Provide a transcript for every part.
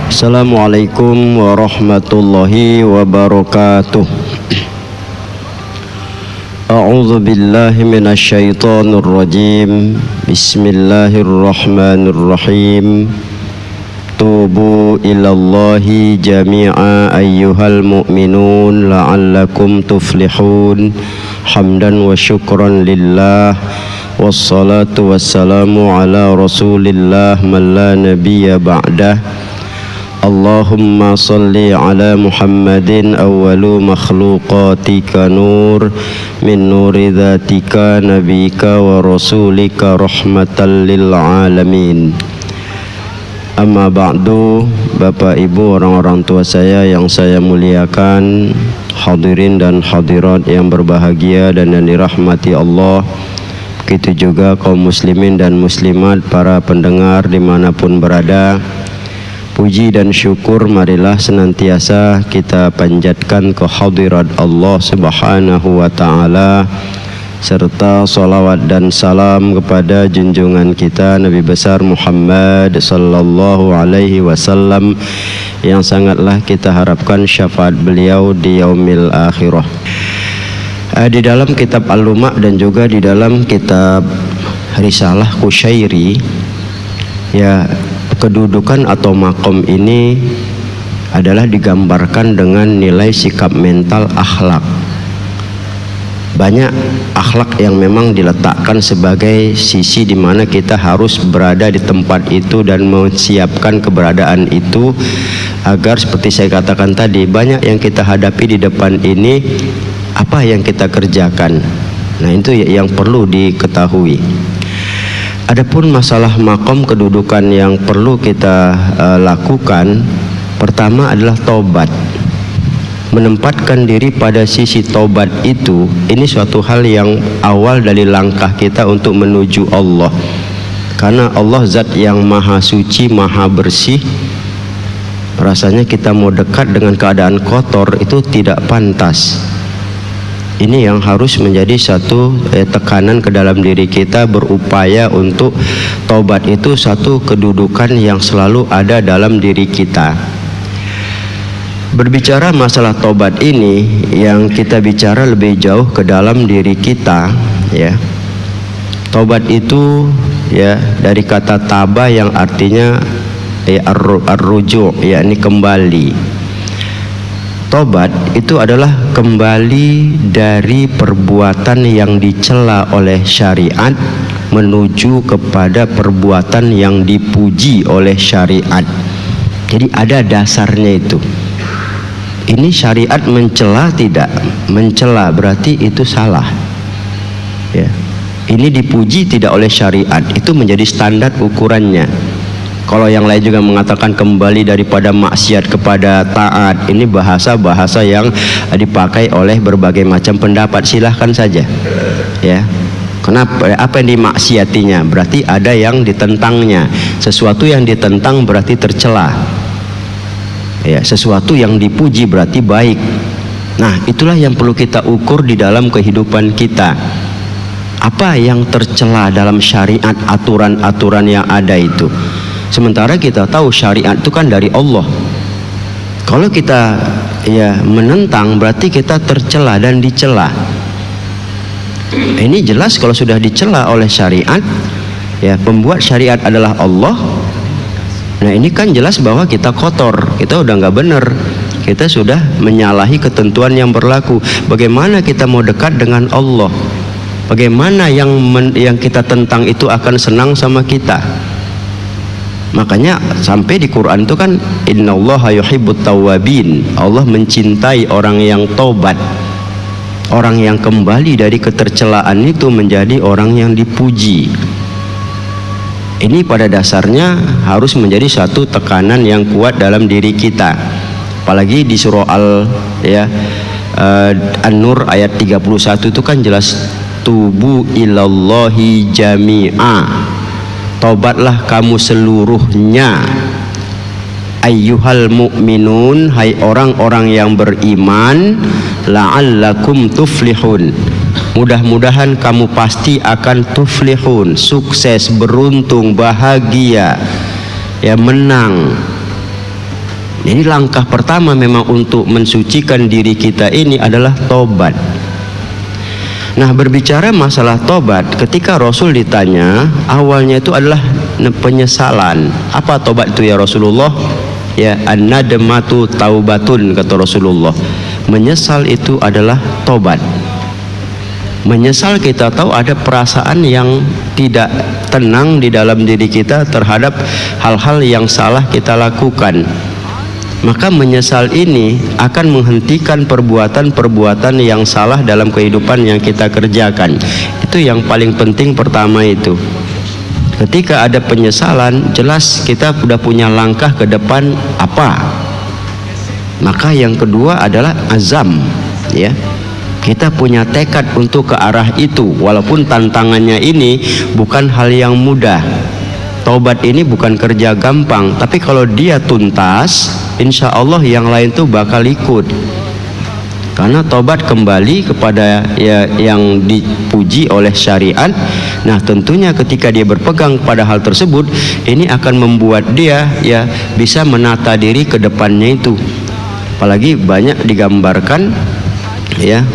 Assalamualaikum warahmatullahi wabarakatuh. A'udzu billahi minasy syaithanir rajim. Bismillahirrahmanirrahim. Tubu ilallahi jami'a ayyuhal mu'minun la'allakum tuflihun. Hamdan wa syukran lillah. Wassalatu wassalamu ala rasulillah man la nabiyya ba'dah. Allahumma salli ala Muhammadin awwalu makhluqatika nur min nuri dhatika nabika wa rasulika rahmatan lil alamin. Amma ba'du, Bapak Ibu, orang-orang tua saya yang saya muliakan, hadirin dan hadirat yang berbahagia dan yang dirahmati Allah, begitu juga kaum muslimin dan muslimat, para pendengar dimanapun berada. Puji dan syukur marilah senantiasa kita panjatkan ke hadirat Allah Subhanahu wa ta'ala, serta salawat dan salam kepada junjungan kita Nabi besar Muhammad sallallahu alaihi wasallam, yang sangatlah kita harapkan syafaat beliau di yaumil akhirah. Di dalam kitab Al-Luma' dan juga di dalam kitab Risalah Qushairi, ya, kedudukan atau makom ini adalah digambarkan dengan nilai sikap mental akhlak. Banyak akhlak yang memang diletakkan sebagai sisi di mana kita harus berada di tempat itu dan menyiapkan keberadaan itu, agar seperti saya katakan tadi, banyak yang kita hadapi di depan ini, apa yang kita kerjakan. Nah, itu yang perlu diketahui. Adapun masalah makom, kedudukan yang perlu kita lakukan, pertama adalah taubat. Menempatkan diri pada sisi taubat itu, ini suatu hal yang awal dari langkah kita untuk menuju Allah. Karena Allah zat yang maha suci, maha bersih. Rasanya kita mau dekat dengan keadaan kotor itu tidak pantas. Ini yang harus menjadi satu tekanan ke dalam diri kita, berupaya untuk taubat itu satu kedudukan yang selalu ada dalam diri kita. Berbicara masalah taubat ini, yang kita bicara lebih jauh ke dalam diri kita, ya. Taubat itu, ya, dari kata taba yang artinya ar-ruju', yakni kembali. Tobat itu adalah kembali dari perbuatan yang dicela oleh syariat menuju kepada perbuatan yang dipuji oleh syariat. Jadi ada dasarnya itu. Ini syariat mencela tidak? Mencela berarti itu salah. Ya. Ini dipuji tidak oleh syariat, itu menjadi standar ukurannya. Kalau yang lain juga mengatakan kembali daripada maksiat kepada taat, ini bahasa-bahasa yang dipakai oleh berbagai macam pendapat, silahkan saja. Ya, kenapa? Apa yang dimaksiatinya? Berarti ada yang ditentangnya. Sesuatu yang ditentang berarti tercela. Ya, sesuatu yang dipuji berarti baik. Nah, itulah yang perlu kita ukur di dalam kehidupan kita. Apa yang tercela dalam syariat, aturan-aturan yang ada itu? Sementara kita tahu syariat itu kan dari Allah. Kalau kita menentang, berarti kita tercela dan dicela. Ini jelas kalau sudah dicela oleh syariat, ya, pembuat syariat adalah Allah. Nah, ini kan jelas bahwa kita kotor, kita udah nggak benar, kita sudah menyalahi ketentuan yang berlaku. Bagaimana kita mau dekat dengan Allah? Bagaimana yang kita tentang itu akan senang sama kita? Makanya sampai di Quran itu kan innallaha yuhibbut tawwabin, Allah mencintai orang yang taubat, orang yang kembali dari ketercelaan itu menjadi orang yang dipuji. Ini pada dasarnya harus menjadi satu tekanan yang kuat dalam diri kita. Apalagi di surah An-Nur ayat 31 itu kan jelas, tubu ilallahi jami'a, taubatlah kamu seluruhnya, ayyuhal mu'minun, hai orang-orang yang beriman, la'allakum tuflihun, mudah-mudahan kamu pasti akan tuflihun, sukses, beruntung, bahagia, ya, menang. Jadi langkah pertama memang untuk mensucikan diri kita ini adalah tobat. Nah, berbicara masalah tobat, ketika Rasul ditanya, awalnya itu adalah penyesalan. Apa tobat itu ya Rasulullah? Ya, an-nadmatu taubatun, kata Rasulullah. Menyesal itu adalah tobat. Menyesal, kita tahu ada perasaan yang tidak tenang di dalam diri kita terhadap hal-hal yang salah kita lakukan. Maka menyesal ini akan menghentikan perbuatan-perbuatan yang salah dalam kehidupan yang kita kerjakan. Itu yang paling penting pertama itu. Ketika ada penyesalan, jelas kita sudah punya langkah ke depan apa. Maka yang kedua adalah azam, ya. Kita punya tekad untuk ke arah itu, walaupun tantangannya ini bukan hal yang mudah. Taubat ini bukan kerja gampang, tapi kalau dia tuntas, insya Allah yang lain tuh bakal ikut. Karena taubat kembali kepada ya, yang dipuji oleh syariat. Nah, tentunya ketika dia berpegang pada hal tersebut, ini akan membuat dia ya bisa menata diri ke depannya itu. Apalagi banyak digambarkan ya,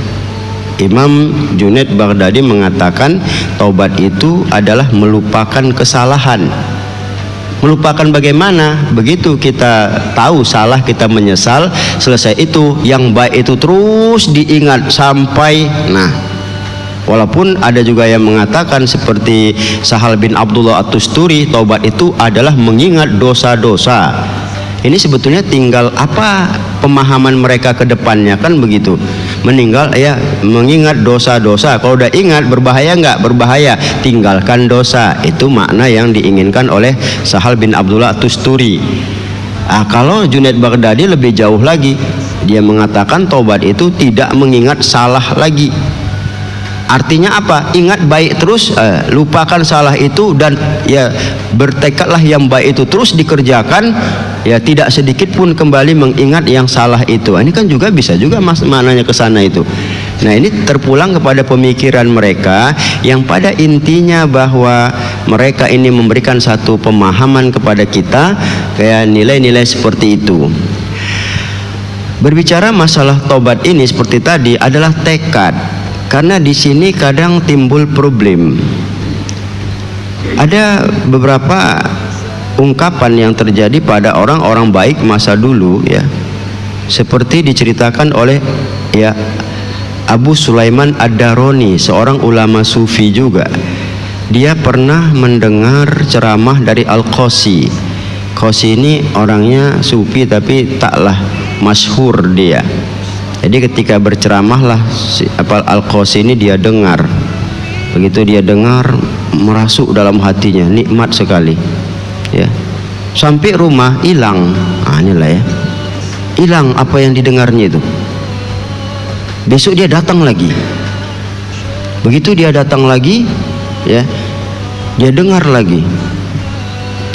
Imam Junaid Baghdadi mengatakan taubat itu adalah melupakan kesalahan. Melupakan bagaimana? Begitu kita tahu salah, kita menyesal, selesai itu yang baik itu terus diingat sampai, nah, walaupun ada juga yang mengatakan seperti Sahal bin Abdullah At-Tusturi, taubat itu adalah mengingat dosa-dosa. Ini sebetulnya tinggal apa pemahaman mereka ke depannya, kan begitu. Meninggal ya mengingat dosa-dosa. Kalau udah ingat berbahaya nggak? Berbahaya. Tinggalkan dosa. Itu makna yang diinginkan oleh Sahal bin Abdullah Tusturi. Kalau Junaid Baghdadi lebih jauh lagi. Dia mengatakan taubat itu tidak mengingat salah lagi. Artinya apa? Ingat baik terus, lupakan salah itu, dan ya bertekadlah yang baik itu terus dikerjakan, ya tidak sedikit pun kembali mengingat yang salah itu. Ini kan juga bisa juga maknanya ke sana itu. Nah, ini terpulang kepada pemikiran mereka yang pada intinya bahwa mereka ini memberikan satu pemahaman kepada kita kayak nilai-nilai seperti itu. Berbicara masalah tobat ini seperti tadi adalah tekad. Karena di sini kadang timbul problem. Ada beberapa ungkapan yang terjadi pada orang-orang baik masa dulu, ya. Seperti diceritakan oleh ya Abu Sulaiman Ad-Daroni, seorang ulama sufi juga. Dia pernah mendengar ceramah dari Al-Qosi. Qosi ini orangnya sufi tapi taklah masyhur dia. Jadi ketika berceramahlah Al-Qosi ini dia dengar. Begitu dia dengar, merasuk dalam hatinya, nikmat sekali. Ya. Sampai rumah hilang. Inilah ya. Hilang apa yang didengarnya itu. Besok dia datang lagi. Begitu dia datang lagi, ya. Dia dengar lagi.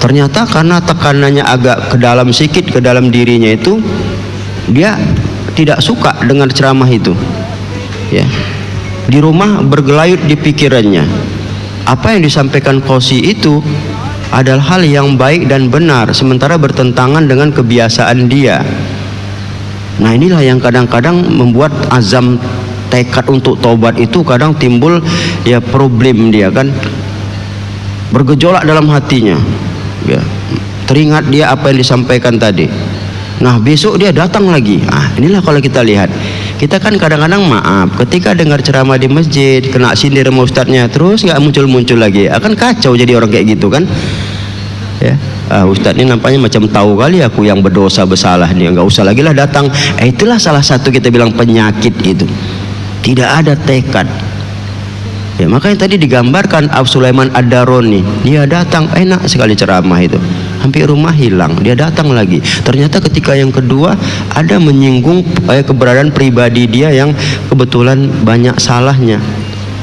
Ternyata karena tekanannya agak ke dalam sedikit ke dalam dirinya itu, dia tidak suka dengar ceramah itu, ya. Di rumah bergelayut di pikirannya, apa yang disampaikan Qosi itu adalah hal yang baik dan benar, sementara bertentangan dengan kebiasaan dia. Nah, inilah yang kadang-kadang membuat azam tekad untuk taubat itu kadang timbul ya problem dia kan, bergejolak dalam hatinya, ya. Teringat dia apa yang disampaikan tadi. Nah, besok dia datang lagi. Inilah kalau kita lihat, kita kan kadang-kadang maaf ketika dengar ceramah di masjid kena sindir sama ustadznya, terus nggak muncul-muncul lagi, akan kacau jadi orang kayak gitu kan, ya. Ustadz ini nampaknya macam tahu kali aku yang berdosa bersalah nih, nggak usah lagi lah datang. Itulah salah satu kita bilang penyakit itu, tidak ada tekad. Ya, makanya tadi digambarkan Abu Sulaiman Ad-Daroni, dia datang enak sekali ceramah itu, hampir rumah hilang, dia datang lagi. Ternyata ketika yang kedua ada menyinggung keberadaan pribadi dia yang kebetulan banyak salahnya.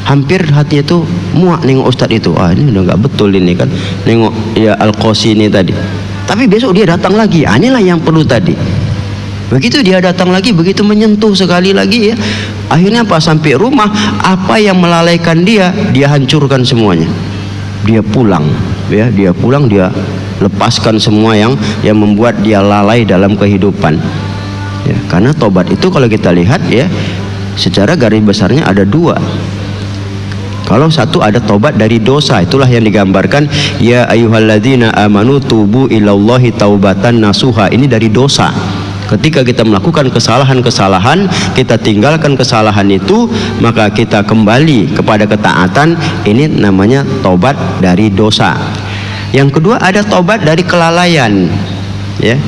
Hampir hatinya itu muak nengok ustadz itu. Ini udah nggak betul ini kan, nengok ya Al-Qosi ini tadi. Tapi besok dia datang lagi. Inilah yang perlu tadi. Begitu dia datang lagi, begitu menyentuh sekali lagi, ya. Akhirnya pas sampai rumah, apa yang melalaikan dia hancurkan semuanya. Dia pulang, ya, dia lepaskan semua yang membuat dia lalai dalam kehidupan. Ya, karena tobat itu kalau kita lihat ya, secara garis besarnya ada dua. Kalau satu ada tobat dari dosa, itulah yang digambarkan ya ayyuhalladzina amanu tubu ilallahi taubatan nasuha. Ini dari dosa. Ketika kita melakukan kesalahan-kesalahan, kita tinggalkan kesalahan itu, maka kita kembali kepada ketaatan. Ini namanya tobat dari dosa. Yang kedua ada tobat dari kelalaian. Ya,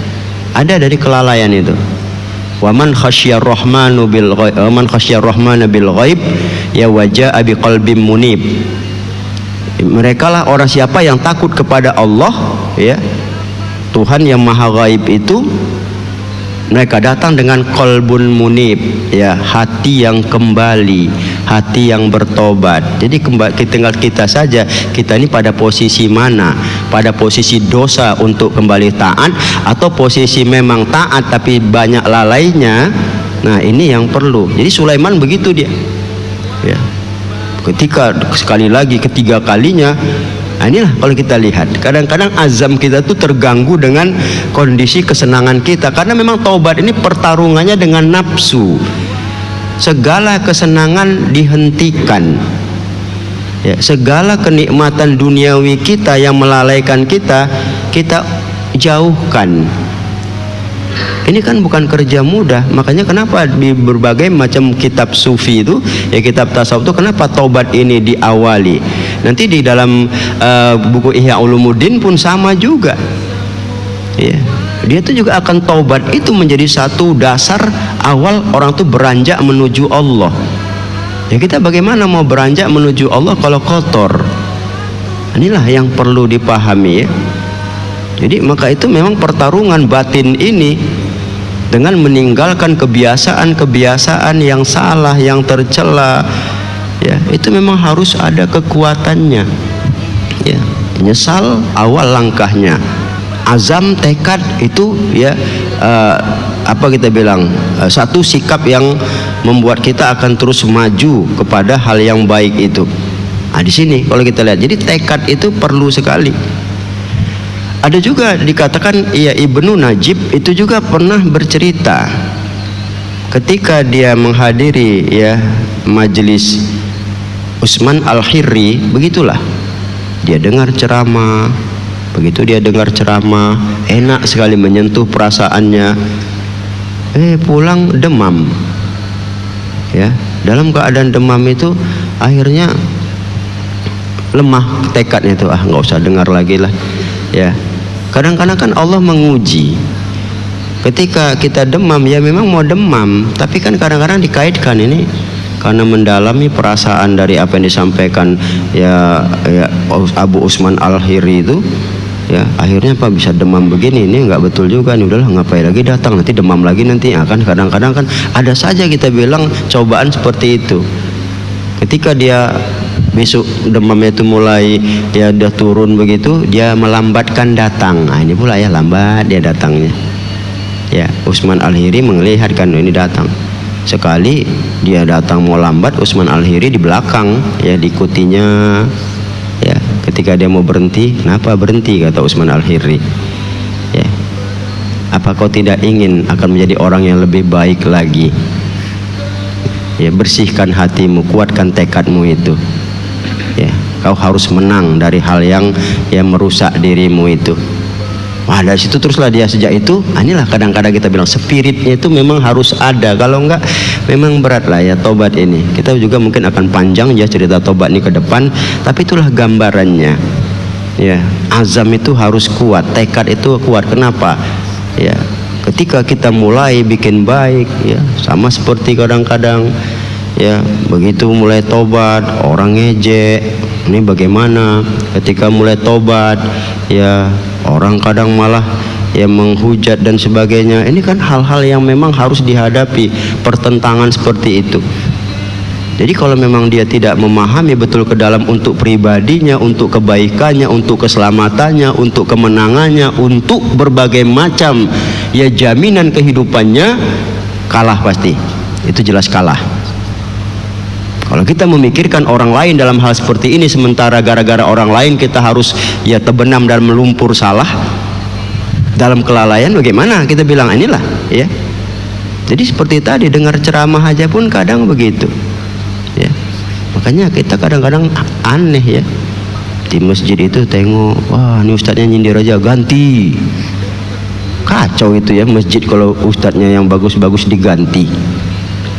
ada dari kelalaian itu. Waman khasyar rahmanu bil ghaib, man khasyar rahmana bil ghaib ya wajaa biqalbim munib. Mereka lah orang siapa yang takut kepada Allah, ya Tuhan yang maha gaib itu, mereka datang dengan qalbun munib, ya hati yang kembali, hati yang bertobat. Jadi tinggal kita saja, kita ini pada posisi mana? Pada posisi dosa untuk kembali taat, atau posisi memang taat tapi banyak lalainya. Nah ini yang perlu. Jadi Sulaiman begitu dia, ya. Ketika sekali lagi ketiga kalinya, nah inilah kalau kita lihat, kadang-kadang azam kita tuh terganggu dengan kondisi kesenangan kita, karena memang taubat ini pertarungannya dengan nafsu. Segala kesenangan dihentikan, ya, segala kenikmatan duniawi kita yang melalaikan kita, kita jauhkan. Ini kan bukan kerja mudah. Makanya kenapa di berbagai macam kitab sufi itu, ya kitab tasawuf itu, kenapa taubat ini diawali. Nanti di dalam buku Ihya Ulumuddin pun sama juga, ya. Dia itu juga akan taubat itu menjadi satu dasar awal orang itu beranjak menuju Allah. Ya kita bagaimana mau beranjak menuju Allah kalau kotor? Inilah yang perlu dipahami, ya. Jadi maka itu memang pertarungan batin ini dengan meninggalkan kebiasaan-kebiasaan yang salah, yang tercela, ya itu memang harus ada kekuatannya, ya. Menyesal awal langkahnya, azam tekad itu, ya apa kita bilang, satu sikap yang membuat kita akan terus maju kepada hal yang baik itu. Nah di sini kalau kita lihat, jadi tekad itu perlu sekali. Ada juga dikatakan, ya Ibnu Najib itu juga pernah bercerita ketika dia menghadiri, ya majelis Utsman Al-Khirri, begitulah dia dengar ceramah. Begitu dia dengar ceramah, enak sekali menyentuh perasaannya. Pulang demam, ya dalam keadaan demam itu akhirnya lemah tekadnya itu, nggak usah dengar lagi lah, ya. Kadang-kadang kan Allah menguji. Ketika kita demam, ya memang mau demam, tapi kan kadang-kadang dikaitkan ini karena mendalami perasaan dari apa yang disampaikan ya Abu Utsman Al-Khirri itu, ya akhirnya apa bisa demam begini, ini nggak betul juga nih, udahlah ngapain lagi datang, nanti demam lagi nanti, ya kan kadang-kadang kan ada saja kita bilang cobaan seperti itu. Ketika dia besok demamnya itu mulai dia udah turun begitu, dia melambatkan datang. Nah ini pula ya lambat dia datangnya. Ya Utsman Al-Khirri melihatkan ini datang. Sekali dia datang mau lambat, Utsman Al-Khirri di belakang, ya diikutinya. Ya ketika dia mau berhenti, kenapa berhenti kata Utsman Al-Khirri? Ya apa kau tidak ingin akan menjadi orang yang lebih baik lagi? Ya bersihkan hatimu, kuatkan tekadmu itu. Ya, kau harus menang dari hal yang merusak dirimu itu. Wah dari situ teruslah dia sejak itu. Inilah kadang-kadang kita bilang spiritnya itu memang harus ada. Kalau enggak memang berat lah ya tobat ini. Kita juga mungkin akan panjang ya cerita tobat ini ke depan. Tapi itulah gambarannya. Ya azam itu harus kuat, tekad itu kuat. Kenapa? Ya ketika kita mulai bikin baik, ya sama seperti kadang-kadang ya begitu mulai tobat orang ngejek, ini bagaimana ketika mulai tobat ya orang kadang malah ya menghujat dan sebagainya. Ini kan hal-hal yang memang harus dihadapi, pertentangan seperti itu. Jadi kalau memang dia tidak memahami betul ke dalam untuk pribadinya, untuk kebaikannya, untuk keselamatannya, untuk kemenangannya, untuk berbagai macam ya jaminan kehidupannya, kalah pasti. Itu jelas kalah. Kalau kita memikirkan orang lain dalam hal seperti ini, sementara gara-gara orang lain kita harus ya terbenam dan melumpur salah dalam kelalaian, bagaimana kita bilang inilah ya. Jadi seperti tadi dengar ceramah aja pun kadang begitu ya. Makanya kita kadang-kadang aneh ya, di masjid itu tengok, wah ini ustadznya nyindir aja ganti, kacau itu ya masjid kalau ustadznya yang bagus-bagus diganti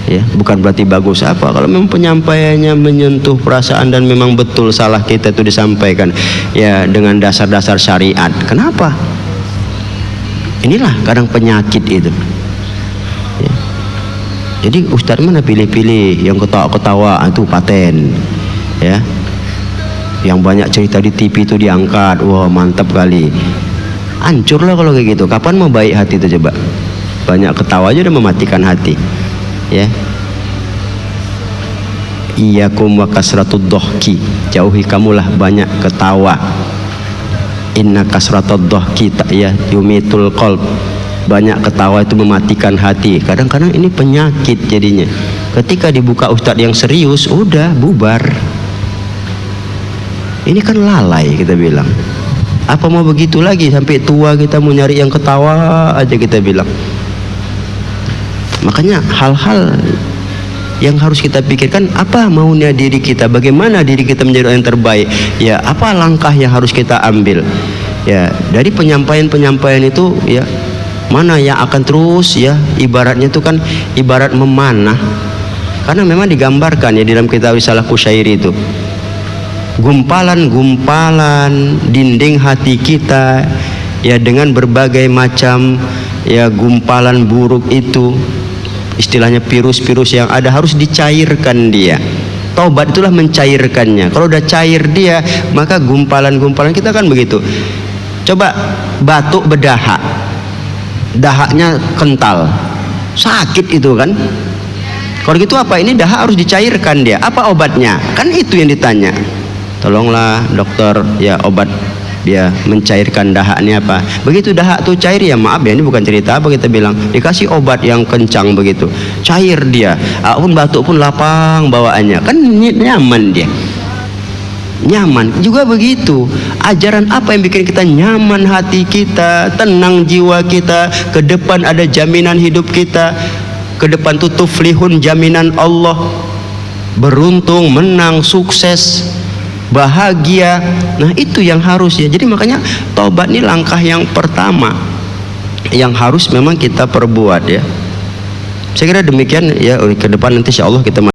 ya. Bukan berarti bagus apa, kalau memang penyampaiannya menyentuh perasaan dan memang betul salah kita itu disampaikan ya dengan dasar-dasar syariat, kenapa? Inilah kadang penyakit itu ya. Jadi ustadz mana pilih-pilih yang ketawa-ketawa itu paten ya, yang banyak cerita di TV itu diangkat, wah mantap kali, hancurlah kalau kayak gitu. Kapan mau baik hati itu coba? Banyak ketawa aja udah mematikan hati ya. Iyyakum wa kasratud dhahki, jauhi kamulah banyak ketawa. Inna kasratud dhahki ya yumitul qalb, banyak ketawa itu mematikan hati. Kadang-kadang ini penyakit jadinya. Ketika dibuka ustadz yang serius, udah bubar. Ini kan lalai kita bilang. Apa mau begitu lagi sampai tua kita mau nyari yang ketawa aja kita bilang. Makanya hal-hal yang harus kita pikirkan, apa maunya diri kita, bagaimana diri kita menjadi orang yang terbaik ya, apa langkah yang harus kita ambil ya. Dari penyampaian-penyampaian itu ya, mana yang akan terus ya, ibaratnya itu kan ibarat memanah, karena memang digambarkan ya di dalam kitab Risalah Kusyairi itu, gumpalan-gumpalan dinding hati kita ya, dengan berbagai macam ya gumpalan buruk itu, istilahnya virus-virus yang ada harus dicairkan dia. Taubat itulah mencairkannya. Kalau udah cair dia, maka gumpalan-gumpalan kita kan begitu. Coba batuk berdahak, dahaknya kental, sakit itu kan. Kalau gitu apa? Ini dahak harus dicairkan dia. Apa obatnya? Kan itu yang ditanya. Tolonglah dokter ya, obat dia mencairkan dahak ini apa? Begitu dahak tuh cair ya, maaf ya ini bukan cerita apa, kita bilang dikasih obat yang kencang begitu, cair dia, pun batuk pun lapang bawaannya, kan nyaman dia. Nyaman juga begitu. Ajaran apa yang bikin kita nyaman hati kita, tenang jiwa kita, ke depan ada jaminan hidup kita, ke depan tuh tuflihun, jaminan Allah, beruntung, menang, sukses, bahagia. Nah itu yang harus ya. Jadi makanya taubat ini langkah yang pertama yang harus memang kita perbuat ya. Saya kira demikian ya, ke depan nanti insya Allah kita